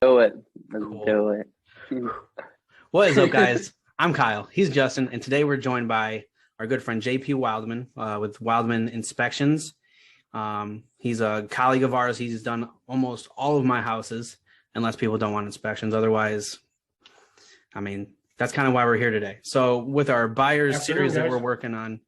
Do it. Let's Cool. do it. What is up, guys? I'm Kyle. He's Justin, and today we're joined by our good friend JP Wildman with Wildman Inspections. He's a colleague of ours. He's done almost all of my houses, unless people don't want inspections. Otherwise, I mean, that's kind of why we're here today. So, with our buyers series that we're working on,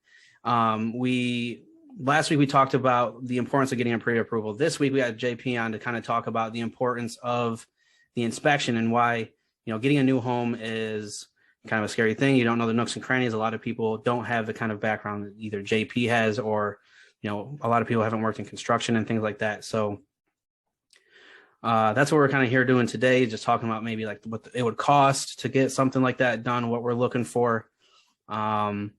we last week we talked about the importance of getting a pre-approval. This week we had JP on to kind of talk about the importance of the inspection and why getting a new home is kind of a scary thing. You don't know the nooks and crannies. A lot of people don't have the kind of background that either JP has, or a lot of people haven't worked in construction and things like that. So that's what we're kind of here doing today, just talking about maybe like what it would cost to get something like that done, what we're looking for, and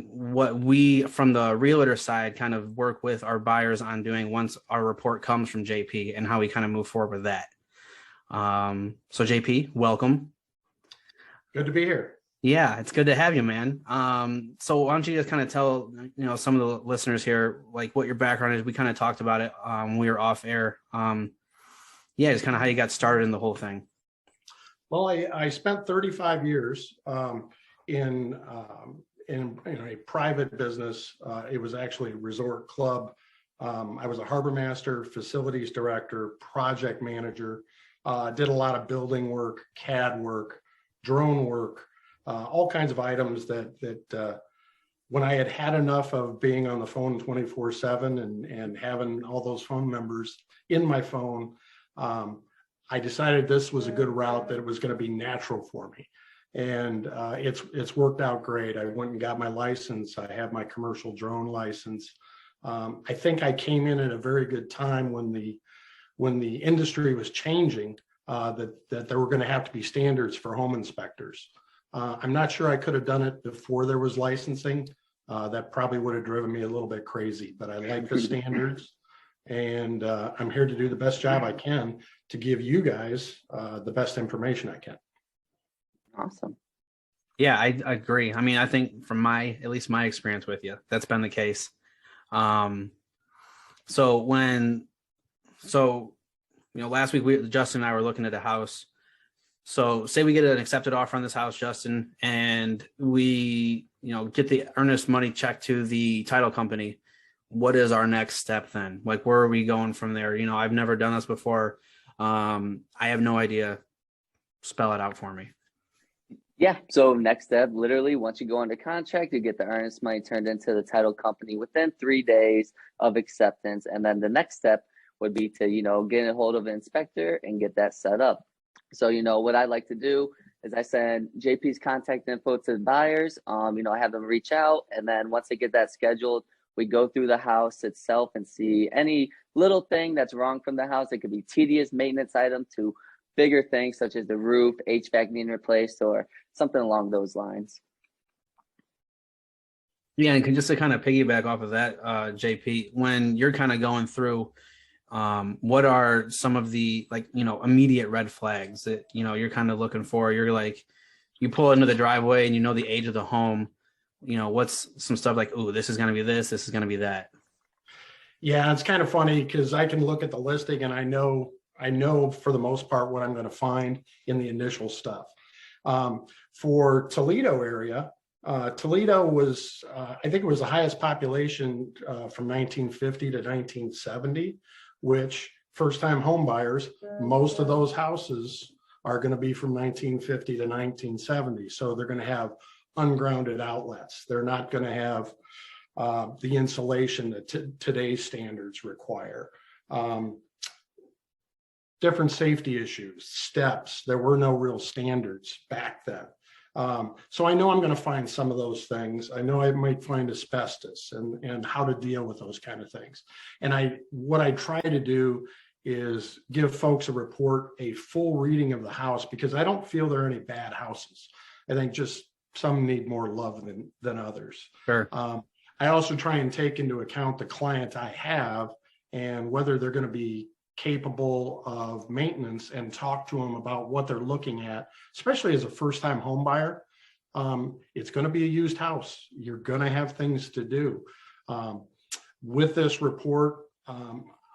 what we from the realtor side kind of work with our buyers on doing once our report comes from JP, and how we kind of move forward with that. So JP, welcome. Good to be here. Yeah, it's good to have you, man. So why don't you just kind of tell, some of the listeners here, like what your background is. We kind of talked about it when we were off air. Just kind of how you got started in the whole thing. Well, I spent 35 years in a private business. It was actually a resort club. I was a harbor master, facilities director, project manager. Did a lot of building work, CAD work, drone work, all kinds of items that when I had enough of being on the phone 24/7 and having all those phone numbers in my phone, I decided this was a good route, that it was going to be natural for me. And it's worked out great. I went and got my license. I have my commercial drone license. I think I came in at a very good time when the industry was changing, that there were going to have to be standards for home inspectors. I'm not sure I could have done it before there was licensing. That probably would have driven me a little bit crazy, but I like the standards, and I'm here to do the best job I can to give you guys the best information I can. Awesome. Yeah, I agree. I mean, I think from at least my experience with you, that's been the case. Last week Justin and I were looking at a house. So say we get an accepted offer on this house, Justin, and we, get the earnest money check to the title company. What is our next step then? Like, where are we going from there? I've never done this before. I have no idea. Spell it out for me. Yeah. So next step, literally, once you go under contract, you get the earnest money turned into the title company within 3 days of acceptance. And then the next step would be to, get a hold of an inspector and get that set up. So, what I like to do is I send JP's contact info to the buyers. I have them reach out. And then once they get that scheduled, we go through the house itself and see any little thing that's wrong from the house. It could be tedious maintenance item to bigger things such as the roof, HVAC being replaced, or something along those lines. Yeah, and just to kind of piggyback off of that, JP, when you're kind of going through, what are some of the immediate red flags that you're kind of looking for? You're like, you pull into the driveway and the age of the home. What's some stuff like, oh, this is going to be this is going to be that. Yeah, it's kind of funny because I can look at the listing and I know for the most part what I'm going to find in the initial stuff. For Toledo area, Toledo was, I think it was the highest population from 1950 to 1970, which first-time home buyers, most of those houses are going to be from 1950 to 1970. So they're going to have ungrounded outlets. They're not going to have the insulation that today's standards require. Different safety issues, steps. There were no real standards back then. So I know I'm going to find some of those things. I know I might find asbestos and how to deal with those kind of things. And what I try to do is give folks a full reading of the house, because I don't feel there are any bad houses. I think just some need more love than others. Sure. I also try and take into account the client I have and whether they're going to be capable of maintenance, and talk to them about what they're looking at, especially as a first-time home buyer. It's going to be a used house. You're going to have things to do. With this report,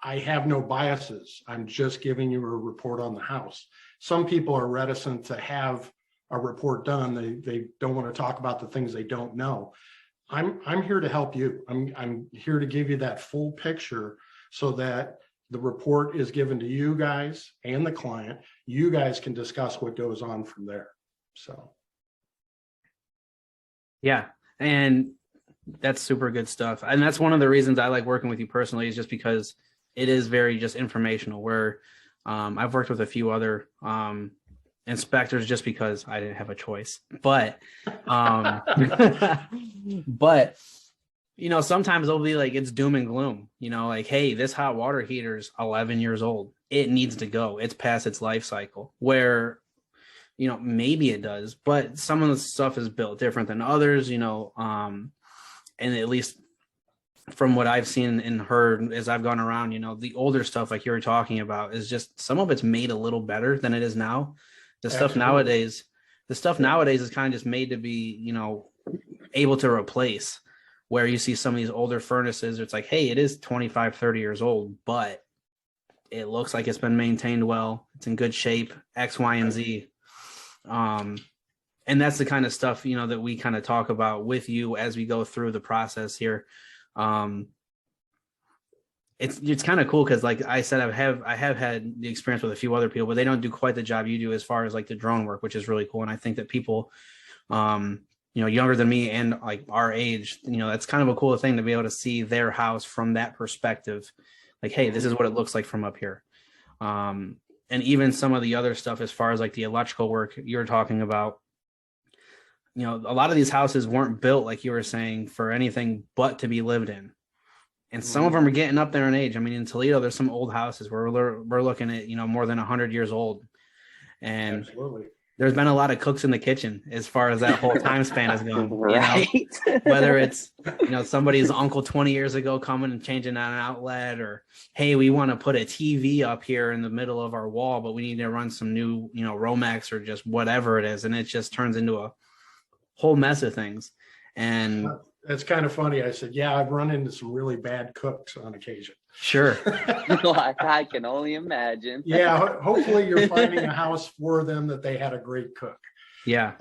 I have no biases. I'm just giving you a report on the house. Some people are reticent to have a report done. They don't want to talk about the things they don't know. I'm here to help you. I'm here to give you that full picture so that the report is given to you guys and the client. You guys can discuss what goes on from there. So. Yeah. And that's super good stuff. And that's one of the reasons I like working with you personally, is just because it is very just informational, where I've worked with a few other inspectors just because I didn't have a choice. But but you know, sometimes they'll be like, it's doom and gloom, you know, like, hey, this hot water heater's 11 years old. It needs to go. It's past its life cycle. Where, you know, maybe it does, but some of the stuff is built different than others, you know, and at least from what I've seen and heard as I've gone around, you know, the older stuff like you were talking about is just, some of it's made a little better than it is now. The stuff nowadays is kind of just made to be, you know, able to replace, where you see some of these older furnaces, it's like, hey, it is 25, 30 years old, but it looks like it's been maintained well. It's in good shape, X, Y, and Z. And that's the kind of stuff, you know, that we kind of talk about with you as we go through the process here. It's kind of cool because, like I said, I have had the experience with a few other people, but they don't do quite the job you do as far as like the drone work, which is really cool. And I think that people, you know, younger than me and like our age, you know, that's kind of a cool thing to be able to see their house from that perspective. Like, hey, this is what it looks like from up here. And even some of the other stuff, as far as like the electrical work you're talking about, you know, a lot of these houses weren't built, like you were saying, for anything but to be lived in. And some of them are getting up there in age. I mean, in Toledo, there's some old houses where we're looking at, you know, more than 100 years old. And absolutely, there's been a lot of cooks in the kitchen as far as that whole time span is going, right. You know, whether it's, you know, somebody's uncle 20 years ago coming and changing out an outlet, or, hey, we want to put a TV up here in the middle of our wall, but we need to run some new, you know, Romex or just whatever it is. And it just turns into a whole mess of things. And it's kind of funny. I said, yeah, I've run into some really bad cooks on occasion. sure. I can only imagine. Yeah, hopefully you're finding a house for them that they had a great cook. Yeah.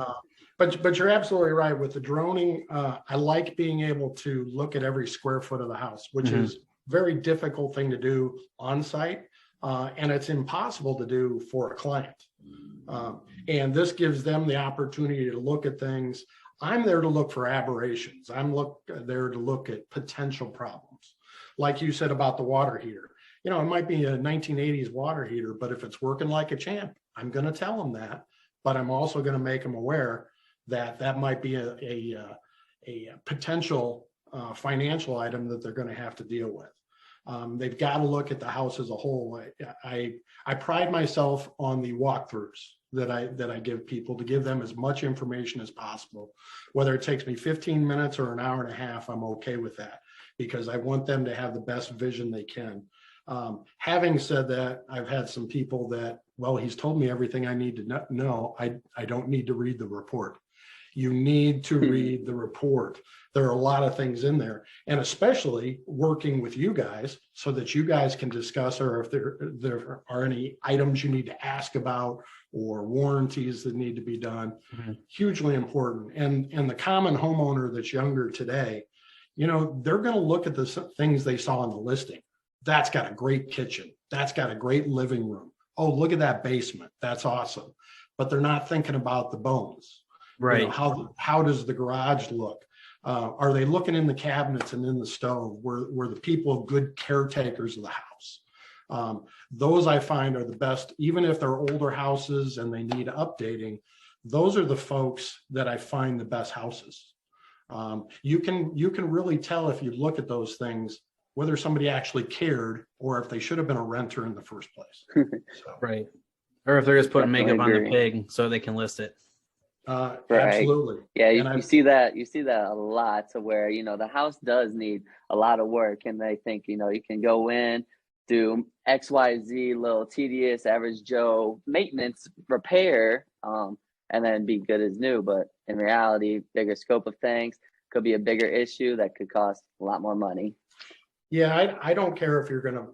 But you're absolutely right with the droning. I like being able to look at every square foot of the house, which is a very difficult thing to do on site, and it's impossible to do for a client. And this gives them the opportunity to look at things. I'm there to look for aberrations. There to look at potential problems. Like you said about the water heater. You know, it might be a 1980s water heater, but if it's working like a champ, I'm going to tell them that. But I'm also going to make them aware that that might be a potential financial item that they're going to have to deal with. They've got to look at the house as a whole. I pride myself on the walkthroughs that I give people, to give them as much information as possible. Whether it takes me 15 minutes or an hour and a half, I'm okay with that, because I want them to have the best vision they can. Having said that, I've had some people that, well, he's told me everything I need to know. I don't need to read the report. You need to read the report. There are a lot of things in there, and especially working with you guys so that you guys can discuss, or if there are any items you need to ask about or warranties that need to be done. Hugely important. And the common homeowner that's younger today, you know, they're going to look at the things they saw in the listing. That's got a great kitchen. That's got a great living room. Oh, look at that basement. That's awesome. But they're not thinking about the bones. Right. You know, how does the garage look? Are they looking in the cabinets and in the stove? Were the people good caretakers of the house? Those I find are the best, even if they're older houses and they need updating. Those are the folks that I find the best houses. You can really tell if you look at those things whether somebody actually cared or if they should have been a renter in the first place. So, right. Or if they're just putting Definitely makeup on the agree. pig so they can list it. Right. Absolutely. Yeah, And you see that a lot, to where, you know, the house does need a lot of work, and they think, you know, you can go in, do XYZ little tedious average Joe maintenance repair, and then be good as new. But in reality, bigger scope of things, could be a bigger issue that could cost a lot more money. Yeah, I don't care if you're going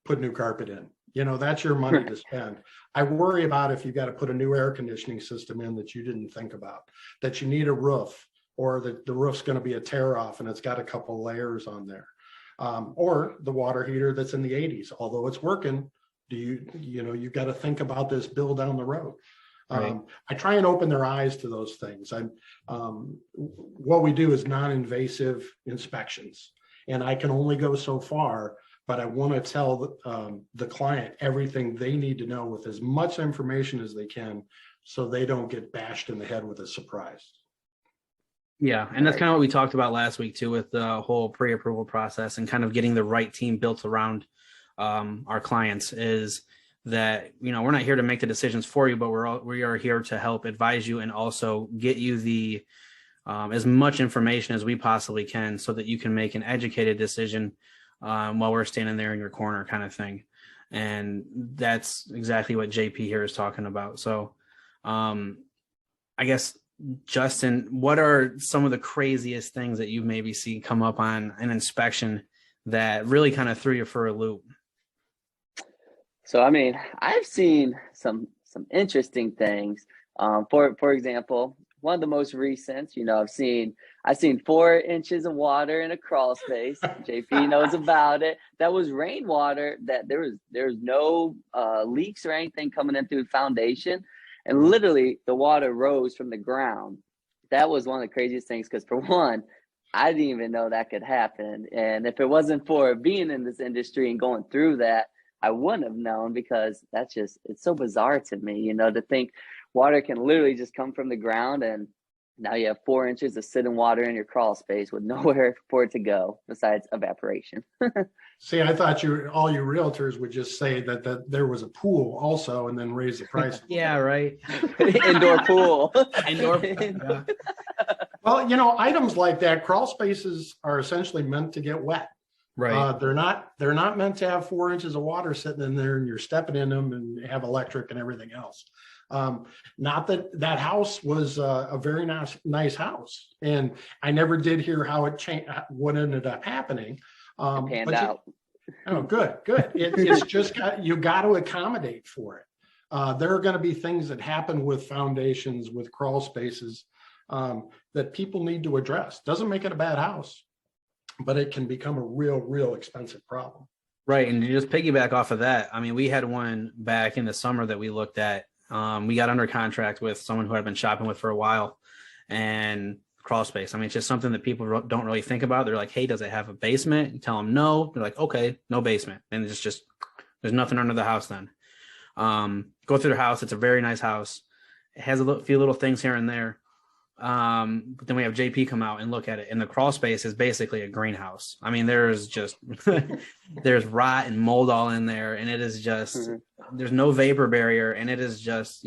put new carpet in. That's your money to spend. I worry about if you got to put a new air conditioning system in that you didn't think about, that you need a roof, or that the roof's going to be a tear off and it's got a couple layers on there, or the water heater that's in the 80s. Although it's working, you got to think about this bill down the road. Right. I try and open their eyes to those things. What we do is non-invasive inspections, and I can only go so far. But I want to tell the client everything they need to know with as much information as they can, so they don't get bashed in the head with a surprise. Yeah, and that's kind of what we talked about last week too, with the whole pre-approval process and kind of getting the right team built around our clients. Is that we're not here to make the decisions for you, but we are here to help advise you and also get you the as much information as we possibly can, so that you can make an educated decision while we're standing there in your corner, kind of thing. And that's exactly what JP here is talking about. So I guess, Justin, what are some of the craziest things that you've maybe seen come up on an inspection that really kind of threw you for a loop? So, I mean, I've seen some interesting things. For example, one of the most recent, I've seen 4 inches of water in a crawl space. JP knows about it. That was rainwater. That there was no leaks or anything coming in through the foundation, and literally the water rose from the ground. That was one of the craziest things, because for one, I didn't even know that could happen, and if it wasn't for being in this industry and going through that, I wouldn't have known, because it's so bizarre to me, to think water can literally just come from the ground, and now you have 4 inches of sitting water in your crawl space with nowhere for it to go besides evaporation. See, I thought all you realtors would just say that there was a pool also, and then raise the price. Yeah, right. Indoor pool. Indoor. Yeah. Well, items like that, crawl spaces are essentially meant to get wet. Right. They're not meant to have 4 inches of water sitting in there and you're stepping in them and have electric and everything else. Not that house was a very nice house, and I never did hear how it changed, what ended up happening. It panned out. Good. It's just you got to accommodate for it. There are going to be things that happen with foundations, with crawl spaces, that people need to address. Doesn't make it a bad house, but it can become a real expensive problem. Right. And to just piggyback off of that, I mean, we had one back in the summer that we looked at. We got under contract with someone who I'd been shopping with for a while, and crawl space. I mean, it's just something that people don't really think about. They're like, hey, does it have a basement? You tell them no. They're like, okay, no basement. And it's just there's nothing under the house then. Go through the house. It's a very nice house. It has a few little things here and there. But then we have JP come out and look at it, and the crawl space is basically a greenhouse. I mean, there's just there's rot and mold all in there, and it is just there's no vapor barrier, and it is just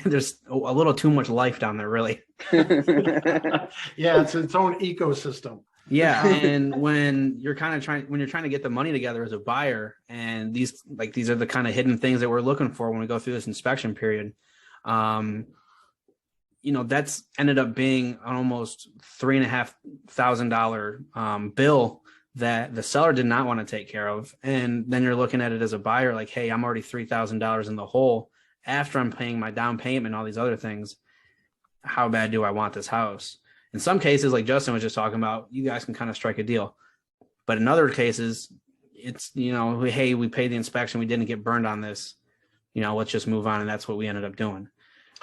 there's a little too much life down there, really. Yeah, it's its own ecosystem. Yeah, and when you're trying to get the money together as a buyer, and these are the kind of hidden things that we're looking for when we go through this inspection period. That's ended up being an almost $3,500 bill that the seller did not want to take care of. And then you're looking at it as a buyer, like, hey, I'm already $3,000 in the hole after I'm paying my down payment and all these other things. How bad do I want this house? In some cases, like Justin was just talking about, you guys can kind of strike a deal. But in other cases, it's, hey, we paid the inspection. We didn't get burned on this. Let's just move on. And that's what we ended up doing.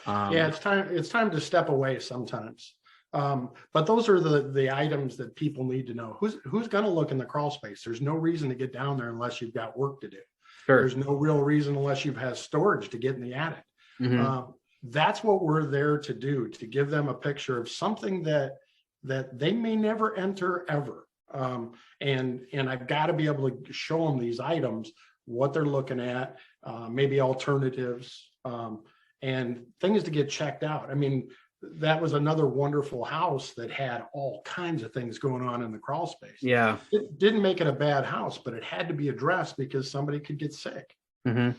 Yeah, it's time to step away sometimes. But those are the items that people need to know. Who's going to look in the crawl space? There's no reason to get down there unless you've got work to do. Sure. There's no real reason unless you've had storage to get in the attic. Mm-hmm. That's what we're there to do, to give them a picture of something that they may never enter ever. And I've got to be able to show them these items, what they're looking at, maybe alternatives, and things to get checked out. I mean, that was another wonderful house that had all kinds of things going on in the crawl space. Yeah. It didn't make it a bad house, but it had to be addressed because somebody could get sick. Mm-hmm.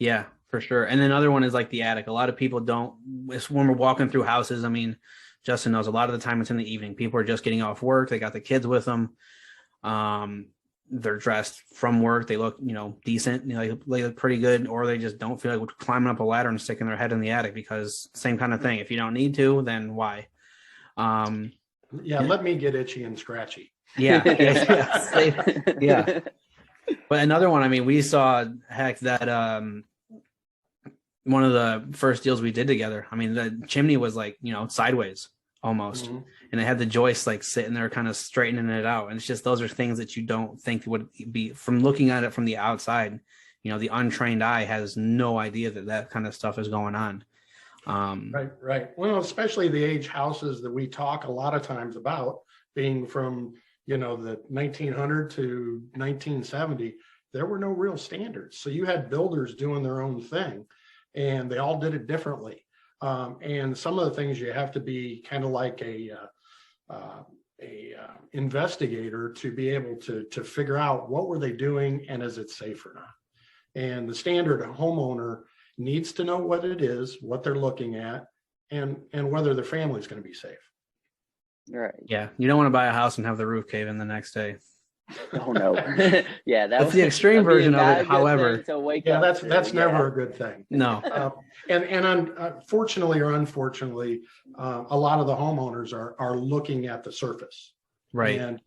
Yeah, for sure. And then another one is like the attic. A lot of people don't, when we're walking through houses, I mean, Justin knows a lot of the time it's in the evening. People are just getting off work. They got the kids with them. they're dressed from work, they look, decent, they look pretty good, or they just don't feel like climbing up a ladder and sticking their head in the attic, because same kind of thing. If you don't need to, then why? Yeah, let me get itchy and scratchy. Yeah. Yeah. But another one, I mean, we saw that one of the first deals we did together, I mean, the chimney was like, sideways almost. Mm-hmm. And it had the joist like sitting there kind of straightening it out. And it's just, those are things that you don't think would be, from looking at it from the outside, the untrained eye has no idea that kind of stuff is going on. Right. Well, especially the age houses that we talk a lot of times about being from, the 1900 to 1970, there were no real standards. So you had builders doing their own thing, and they all did it differently. And some of the things you have to be kind of like a investigator to be able to figure out what were they doing and is it safe or not. And the standard homeowner needs to know what it is, what they're looking at, and whether their family is going to be safe. Right. Yeah, you don't want to buy a house and have the roof cave in the next day. Oh no. Yeah, that's the extreme version of it. However, that's never a good thing. No. And unfortunately or unfortunately, a lot of the homeowners are looking at the surface. Right. And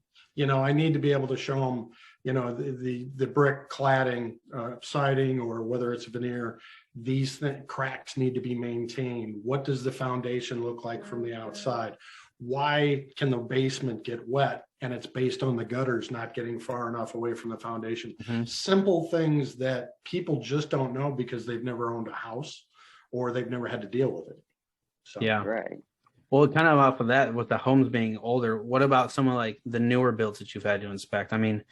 I need to be able to show them, the brick cladding, siding, or whether it's veneer. These cracks need to be maintained. What does the foundation look like from the outside? Why can the basement get wet? And it's based on the gutters not getting far enough away from the foundation. Mm-hmm. Simple things that people just don't know because they've never owned a house or they've never had to deal with it. So, yeah. Right. Well, kind of off of that, with the homes being older, what about some of like the newer builds that you've had to inspect? I mean,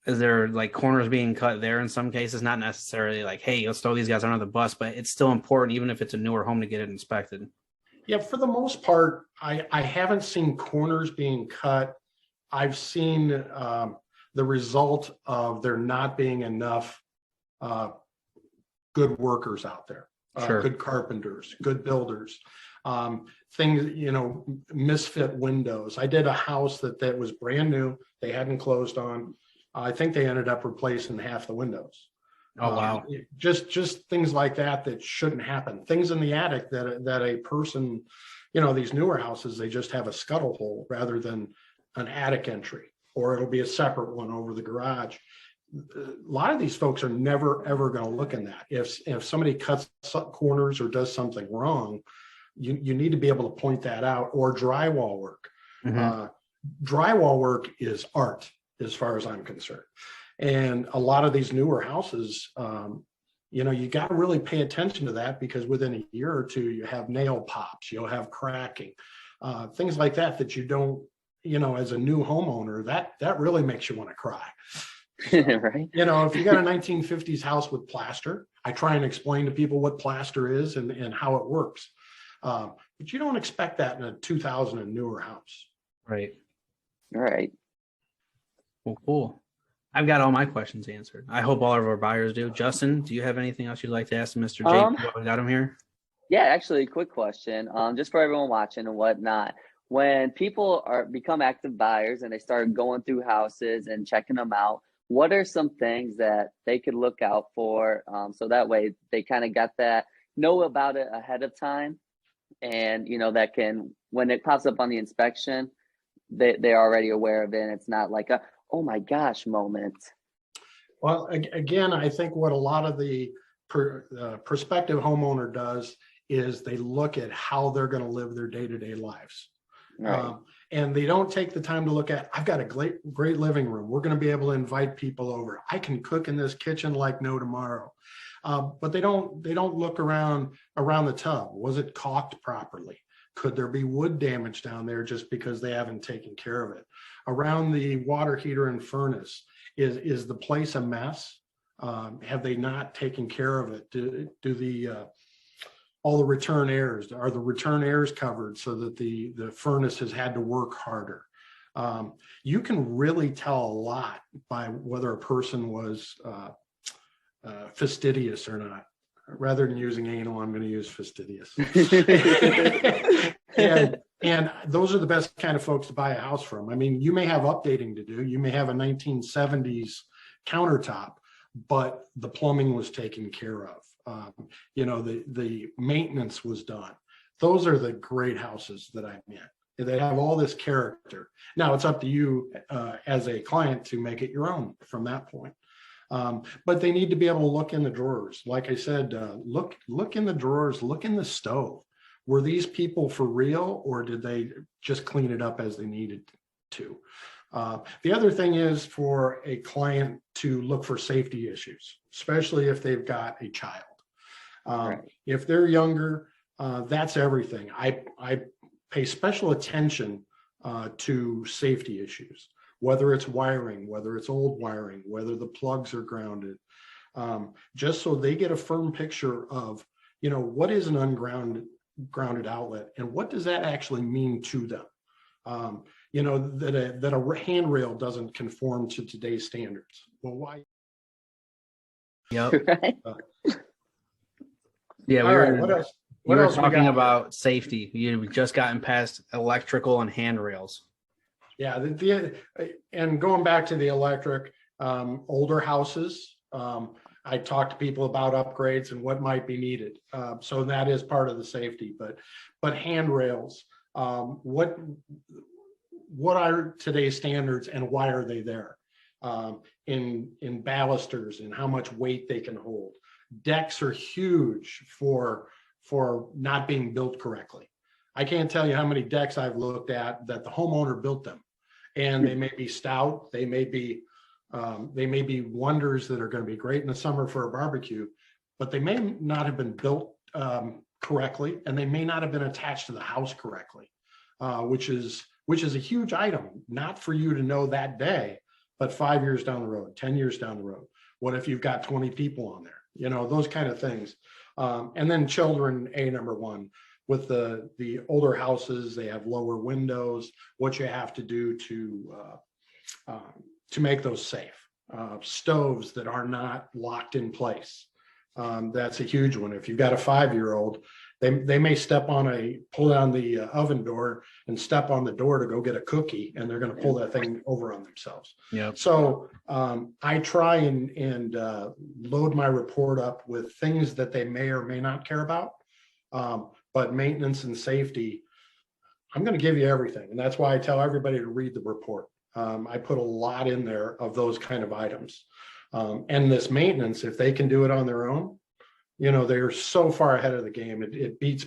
is there like corners being cut there in some cases? Not necessarily like, hey, let's throw these guys under the bus, but it's still important, even if it's a newer home, to get it inspected. Yeah, for the most part, I haven't seen corners being cut. I've seen the result of there not being enough good workers out there, sure. Good carpenters, good builders, things, misfit windows. I did a house that was brand new. They hadn't closed on. I think they ended up replacing half the windows. Oh, wow. Just things like that shouldn't happen. Things in the attic that a person, these newer houses, they just have a scuttle hole rather than an attic entry, or it'll be a separate one over the garage. A lot of these folks are never, ever going to look in that. If somebody cuts corners or does something wrong, you need to be able to point that out. Or drywall work. Mm-hmm. Drywall work is art as far as I'm concerned. And a lot of these newer houses, you got to really pay attention to that, because within a year or two, you have nail pops, you'll have cracking, things like that you don't, as a new homeowner, that really makes you want to cry. So, right. If you got a 1950s house with plaster, I try and explain to people what plaster is and how it works. But you don't expect that in a 2000 and newer house. Right. All right. Well, cool. I've got all my questions answered. I hope all of our buyers do. Justin, do you have anything else you'd like to ask Mr. Jake while we got him here? Yeah, actually, quick question. Just for everyone watching and whatnot. When people become active buyers and they start going through houses and checking them out, what are some things that they could look out for, so that way they kind of got that, know about it ahead of time, and that can, when it pops up on the inspection, they're already aware of it, and it's not like a oh my gosh moment. Well, again, I think what a lot of the prospective homeowner does is they look at how they're going to live their day-to-day lives. Right. And they don't take the time to look at, I've got a great living room. We're going to be able to invite people over. I can cook in this kitchen like no tomorrow. But they don't look around the tub. Was it caulked properly? Could there be wood damage down there just because they haven't taken care of it? Around the water heater and furnace, is the place a mess? Have they not taken care of it? Do the all the return airs, are the return airs covered so that the furnace has had to work harder? You can really tell a lot by whether a person was fastidious or not. Rather than using anal, I'm going to use fastidious. and And those are the best kind of folks to buy a house from. I mean, you may have updating to do. You may have a 1970s countertop, but the plumbing was taken care of. The maintenance was done. Those are the great houses that I'm in. They have all this character. Now it's up to you as a client to make it your own from that point. But they need to be able to look in the drawers. Like I said, look in the drawers, look in the stove. Were these people for real, or did they just clean it up as they needed to? The other thing is for a client to look for safety issues, especially if they've got a child. Right. If they're younger, that's everything. I pay special attention to safety issues, whether it's wiring, whether it's old wiring, whether the plugs are grounded, just so they get a firm picture of, what is an grounded outlet and what does that actually mean to them. That a handrail doesn't conform to today's standards. Well, why? Yep. Right. Yeah, All right, what else? We were else we talking got? about safety. You've just gotten past electrical and handrails. Yeah, and going back to the electric, older houses, I talk to people about upgrades and what might be needed. So that is part of the safety, but handrails, what are today's standards and why are they there? In balusters and how much weight they can hold. Decks are huge for not being built correctly. I can't tell you how many decks I've looked at that the homeowner built them, and they may be stout, they may be wonders that are going to be great in the summer for a barbecue, but they may not have been built correctly, and they may not have been attached to the house correctly, which is a huge item, not for you to know that day, but 5 years down the road, 10 years down the road. What if you've got 20 people on there? Those kind of things. And then children, number one, with the older houses, they have lower windows, what you have to do to make those safe. Stoves that are not locked in place. That's a huge one. If you've got a 5-year-old, they may pull down the oven door and step on the door to go get a cookie, and they're going to pull that thing over on themselves. Yep. So I try and load my report up with things that they may or may not care about. But maintenance and safety, I'm going to give you everything. And that's why I tell everybody to read the report. I put a lot in there of those kind of items. And this maintenance, if they can do it on their own, they're so far ahead of the game. It beats,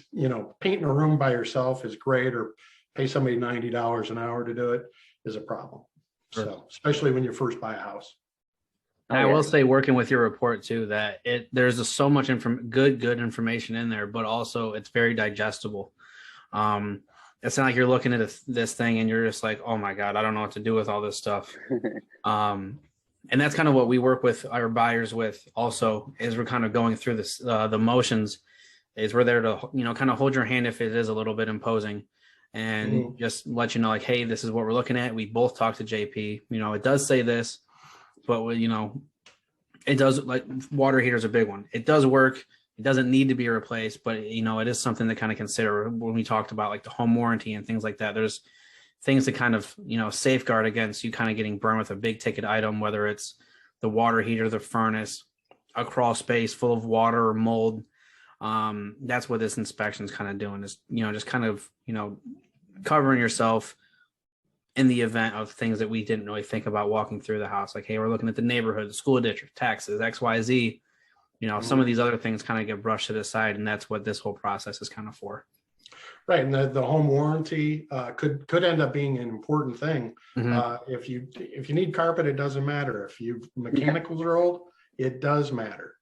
painting a room by yourself is great, or pay somebody $90 an hour to do it is a problem. Sure. So, especially when you first buy a house. And I will say, working with your report too, that there's so much good information in there, but also it's very digestible. It's not like you're looking at this thing and you're just like, oh my God, I don't know what to do with all this stuff. And that's kind of what we work with our buyers with also, is we're kind of going through this, the motions, is we're there to, kind of hold your hand if it is a little bit imposing, and just let you know, like, hey, this is what we're looking at. We both talked to JP, it does say this, but it does, like, water heater's a big one. It does work. It doesn't need to be replaced, but it is something to kind of consider when we talked about like the home warranty and things like that. There's things to kind of, safeguard against you kind of getting burned with a big ticket item, whether it's the water heater, the furnace, a crawl space full of water or mold. That's what this inspection is kind of doing, is, just kind of, covering yourself in the event of things that we didn't really think about walking through the house. Like, hey, we're looking at the neighborhood, the school district, taxes, XYZ. Some of these other things kind of get brushed to the side, and that's what this whole process is kind of for. Right, and the home warranty could end up being an important thing. Mm-hmm. If you need carpet, it doesn't matter. If mechanicals are old, it does matter.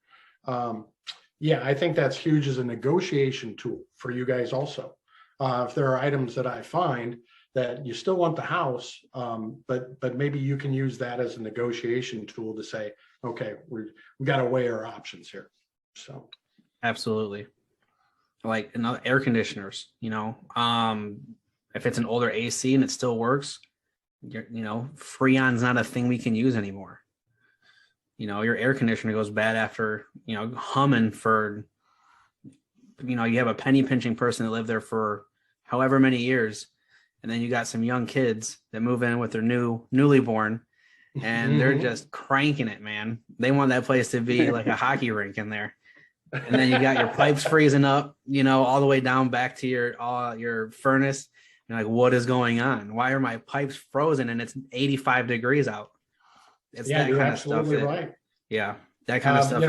I think that's huge as a negotiation tool for you guys also. If there are items that I find that you still want the house, but maybe you can use that as a negotiation tool to say, okay, we got to weigh our options here. So absolutely. Like another air conditioners, if it's an older AC and it still works, Freon's not a thing we can use anymore. Your air conditioner goes bad after, humming for, you have a penny pinching person that lived there for however many years. And then you got some young kids that move in with their newly born, and they're just cranking it, man. They want that place to be like a hockey rink in there. And then you got your pipes freezing up, all the way down back to your furnace. You're like, what is going on? Why are my pipes frozen and it's 85 degrees out? It's Yeah, that you're kind of stuff. absolutely right. Yeah, that kind of stuff.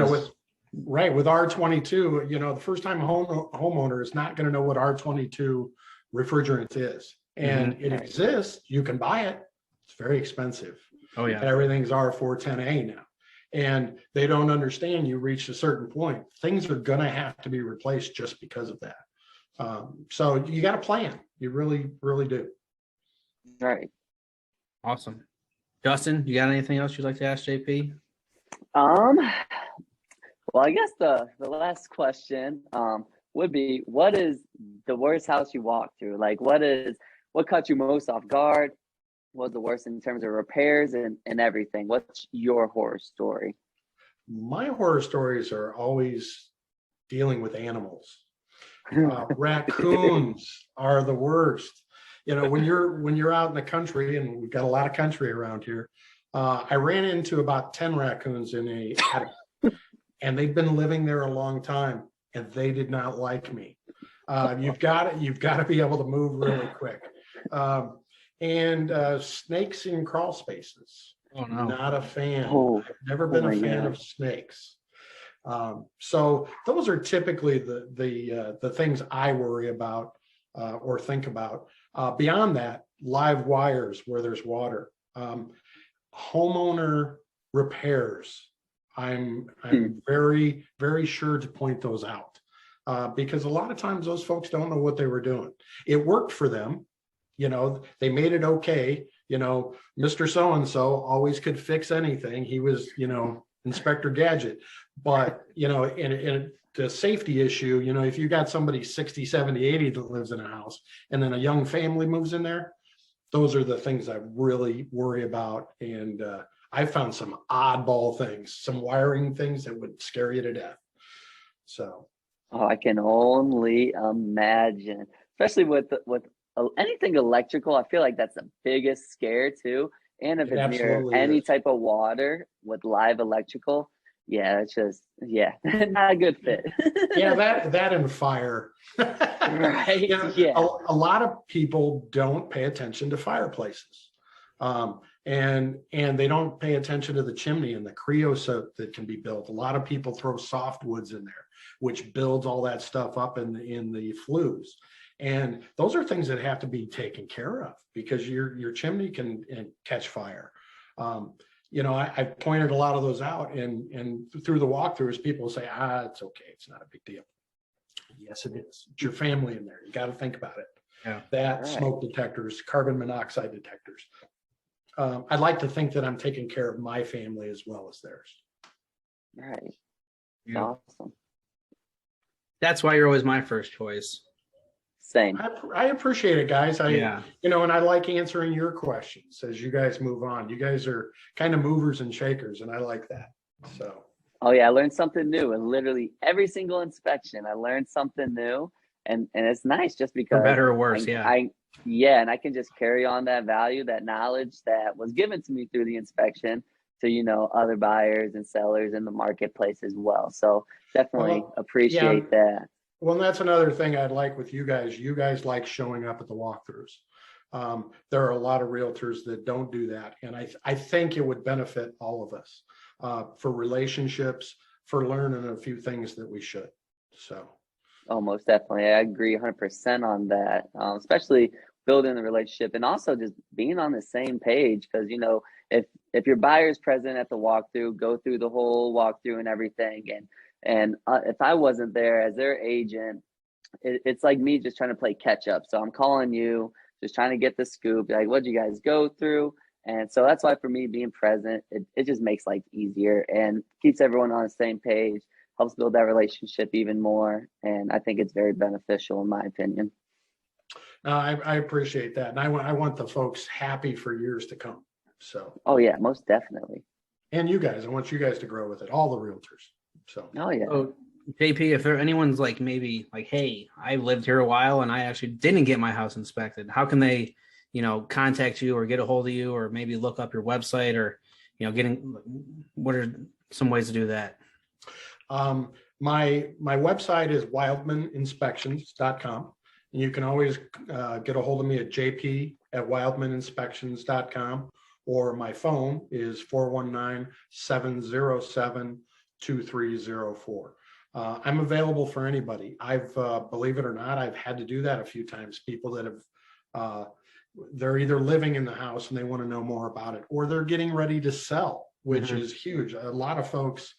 With R22, the first time homeowner is not going to know what R22 refrigerant is, and it exists. You can buy it. It's very expensive. Oh yeah, everything's R410A now, and they don't understand. You reach a certain point, things are going to have to be replaced just because of that. So you got to plan. You really, really do. Right. Awesome. Justin, you got anything else you'd like to ask JP? Well, I guess the last question would be, what is the worst house you walked through? Like, what caught you most off guard? What was the worst in terms of repairs and everything? What's your horror story? My horror stories are always dealing with animals. Raccoons are the worst. When you're out in the country, and we've got a lot of country around here, I ran into about 10 raccoons in a attic. And they've been living there a long time, and they did not like me. You've got to be able to move really quick. And snakes in crawl spaces. Oh no, not a fan. I've never been a fan of snakes. So those are typically the things I worry about or think about. Beyond that, live wires where there's water, homeowner repairs. I'm very, very sure to point those out because a lot of times those folks don't know what they were doing. It worked for them. They made it okay. Mr. So-and-so always could fix anything. He was, Inspector Gadget. But, in the safety issue, if you got somebody 60, 70, 80 that lives in a house and then a young family moves in there, those are the things I really worry about. And I found some oddball things, some wiring things that would scare you to death. So. Oh, I can only imagine, especially with anything electrical. I feel like that's the biggest scare too. And if it's near any type of water with live electrical, yeah, it's just, not a good fit. Yeah, that and fire. Right. A lot of people don't pay attention to fireplaces. And they don't pay attention to the chimney and the creosote that can be built. A lot of people throw softwoods in there, which builds all that stuff up in the flues. And those are things that have to be taken care of because your chimney can catch fire. I pointed a lot of those out, and through the walkthroughs, people say, it's okay. It's not a big deal. Yes, it is. It's your family in there. You got to think about it. Yeah. Right. Smoke detectors, carbon monoxide detectors. I'd like to think that I'm taking care of my family as well as theirs. Right. Yeah. Awesome. That's why you're always my first choice. Same. I appreciate it, guys. And I like answering your questions as you guys move on. You guys are kind of movers and shakers, and I like that. So. Oh yeah, I learned something new, and literally every single inspection, I learned something new, and it's nice just because for better or worse. And I can just carry on that value, that knowledge that was given to me through the inspection to other buyers and sellers in the marketplace as well. So definitely appreciate that. Well, and that's another thing I'd like with you guys. You guys like showing up at the walkthroughs. There are a lot of realtors that don't do that. And I think it would benefit all of us for relationships, for learning a few things that we should. So. Oh, most definitely. I agree 100% on that, especially building the relationship and also just being on the same page. Because, if your buyer's present at the walkthrough, go through the whole walkthrough and everything. And if I wasn't there as their agent, it's like me just trying to play catch up. So I'm calling you, just trying to get the scoop. Like, what'd you guys go through? And so that's why for me, being present, it just makes life easier and keeps everyone on the same page, helps build that relationship even more. And I think it's very beneficial in my opinion. I appreciate that. And I want the folks happy for years to come. So. Oh yeah, most definitely. And you guys, I want you guys to grow with it, all the realtors. So. Oh yeah. JP, if there anyone's like maybe like, hey, I lived here a while and I actually didn't get my house inspected, how can they, contact you or get a hold of you or maybe look up your website or, what are some ways to do that? My website is wildmaninspections.com. And you can always get a hold of me at jp@wildmaninspections.com, or my phone is 419-707-2304. I'm available for anybody. I've, believe it or not, I've had to do that a few times. People that have, they're either living in the house and they want to know more about it, or they're getting ready to sell, which is huge. A lot of folks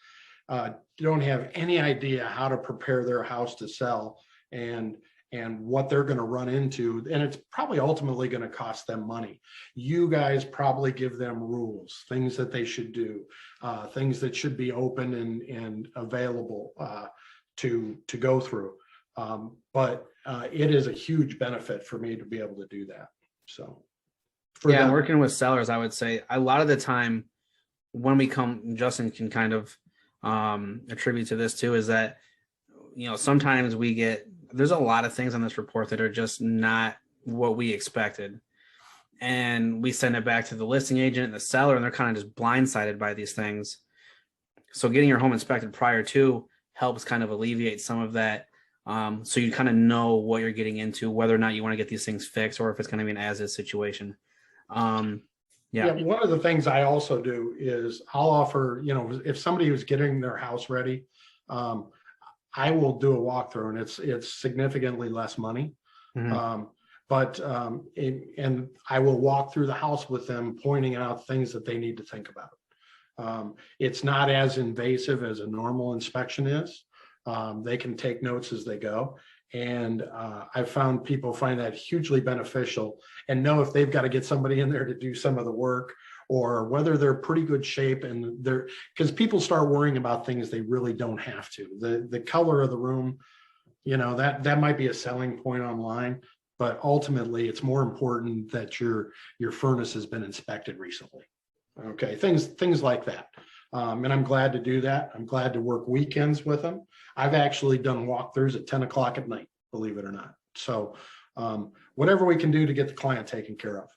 don't have any idea how to prepare their house to sell and what they're going to run into. And it's probably ultimately going to cost them money. You guys probably give them rules, things that they should do, things that should be open and available to go through. But it is a huge benefit for me to be able to do that. So yeah, working with sellers, I would say a lot of the time when we come, Justin can kind of attribute to this too, is that, sometimes there's a lot of things on this report that are just not what we expected. And we send it back to the listing agent and the seller, and they're kind of just blindsided by these things. So getting your home inspected prior to helps kind of alleviate some of that. So you kind of know what you're getting into, whether or not you want to get these things fixed or if it's going to be an as-is situation. Yeah, one of the things I also do is I'll offer, if somebody was getting their house ready, I will do a walkthrough, and it's significantly less money. And I will walk through the house with them, pointing out things that they need to think about. It's not as invasive as a normal inspection is. They can take notes as they go. And I've found people find that hugely beneficial and know if they've got to get somebody in there to do some of the work, or whether they're pretty good shape, and because people start worrying about things they really don't have to. The color of the room, that might be a selling point online, but ultimately it's more important that your furnace has been inspected recently. Okay, things like that. And I'm glad to do that. I'm glad to work weekends with them. I've actually done walkthroughs at 10 o'clock at night, believe it or not. So whatever we can do to get the client taken care of.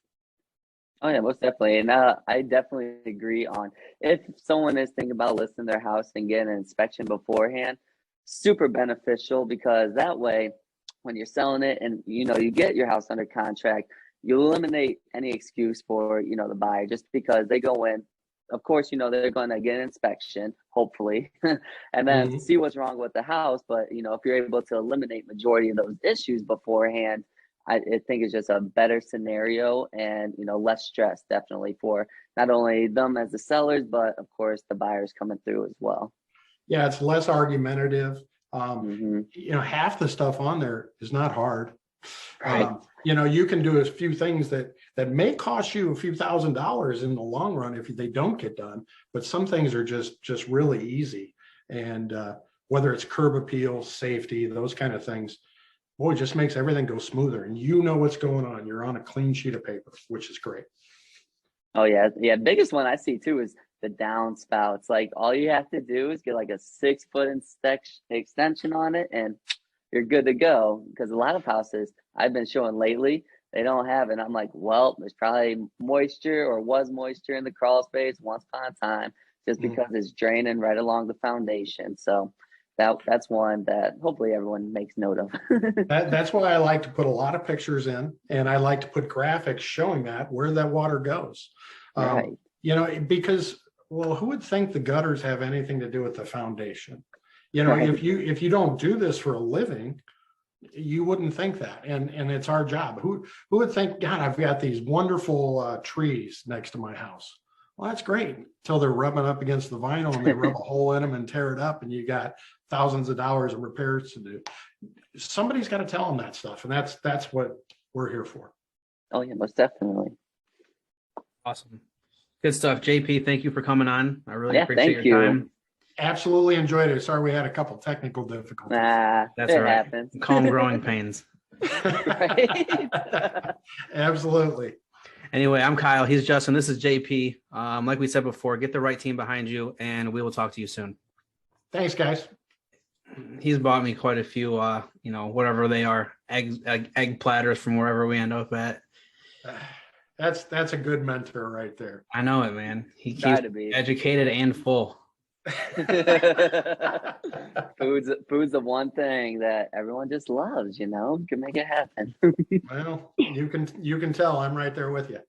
Oh yeah, most definitely. And I definitely agree on, if someone is thinking about listing their house and getting an inspection beforehand, super beneficial, because that way when you're selling it and you get your house under contract, you eliminate any excuse for the buyer, just because they go in. Of course, they're going to get an inspection, hopefully, and then see what's wrong with the house. But if you're able to eliminate majority of those issues beforehand, I think it's just a better scenario, and less stress, definitely, for not only them as the sellers, but of course the buyers coming through as well. Yeah, it's less argumentative. Half the stuff on there is not hard. Right. You can do a few things that may cost you a few $1,000s in the long run if they don't get done, but some things are just really easy. And whether it's curb appeal, safety, those kind of things, boy, it just makes everything go smoother, and what's going on. You're on a clean sheet of paper, which is great. Oh yeah. Biggest one I see too is the downspouts. Like, all you have to do is get like a 6-foot extension on it, and you're good to go. Because a lot of houses I've been showing lately, they don't have it. I'm like, well, there's probably moisture, or was moisture, in the crawl space once upon a time, just because it's draining right along the foundation. So that's one that hopefully everyone makes note of. That's why I like to put a lot of pictures in, and I like to put graphics showing where that water goes. Right. Because, well, who would think the gutters have anything to do with the foundation? Right. If you don't do this for a living, you wouldn't think that. And it's our job. Who would think, God, I've got these wonderful trees next to my house. Well, that's great until they're rubbing up against the vinyl and they rub a hole in them and tear it up, and you got thousands of dollars of repairs to do. Somebody's got to tell them that stuff, and that's what we're here for. Oh yeah, most definitely. Awesome. Good stuff. JP, thank you for coming on. I really appreciate your time. Absolutely enjoyed it. Sorry we had a couple technical difficulties. That's all right. Happens. Calm growing pains. Right. Absolutely. Anyway, I'm Kyle. He's Justin. This is JP. Like we said before, get the right team behind you, and we will talk to you soon. Thanks, guys. he's bought me quite a few, whatever they are, egg platters from wherever we end up at. That's a good mentor right there. I know it, man. He Try keeps to be. educated and full. Food's the one thing that everyone just loves, you can make it happen. Well, you can tell I'm right there with you.